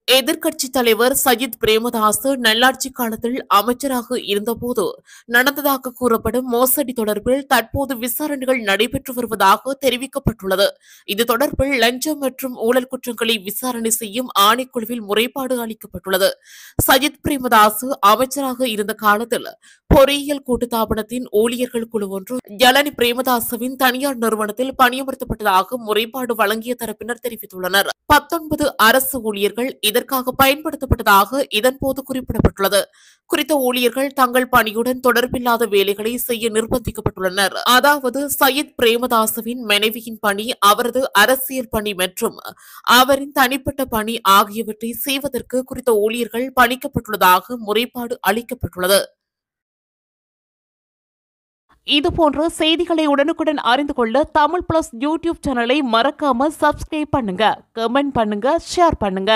எதிர்க்கட்சித் தலைவர் சஜித் பிரேமதாச நல்லாட்சி காலத்தில் அமைச்சராக இருந்தபோது நடந்ததாக கூறப்படும் மோசடி தொடர்பில் தற்போது விசாரணைகள் நடைபெற்று வருவதாக தெரிவிக்கப்பட்டுள்ளது. இது தொடர்பில் லஞ்சம் மற்றும் ஊழல் குற்றங்களை விசாரணை செய்யும் ஆணைக்குழுவில் முறைப்பாடு அளிக்கப்பட்டுள்ளது. சஜித் பிரேமதாச அமைச்சராக இருந்த காலத்தில் பொறியியல் கூட்டுத்தாபனத்தின் ஊழியர்கள் குழு ஒன்று ஜலனி பிரேமதாசவின் தனியார் நிறுவனத்தில் பணியமர்த்தப்பட்டதாக முறைப்பாடு வழங்கிய தரப்பினர் தெரிவித்துள்ளனர். 19 அரசு ஊழியர்கள் இதற்காக பயன்படுத்தப்பட்டதாக இதன்போது குறிப்பிடப்பட்டுள்ளது. குறித்த ஊழியர்கள் தங்கள் பணியுடன் தொடர்பில்லாத வேலைகளை செய்ய நிர்பந்திக்கப்பட்டுள்ளனர். அதாவது சையத் பிரேமதாசவின் மனைவியின் பணி, அவரது அரசியல் பணி மற்றும் அவரின் தனிப்பட்ட பணி ஆகியவற்றை செய்வதற்கு குறித்த ஊழியர்கள் பணிக்கப்பட்டுள்ளதாக முறைப்பாடு அளிக்கப்பட்டுள்ளது. இதுபோன்ற செய்திகளை உடனுக்குடன் அறிந்து கொள்ள தமிழ் பிளஸ் யூடியூப் சேனலை மறக்காம சப்ஸ்கிரைப் பண்ணுங்க, கமெண்ட் பண்ணுங்க, ஷேர் பண்ணுங்க.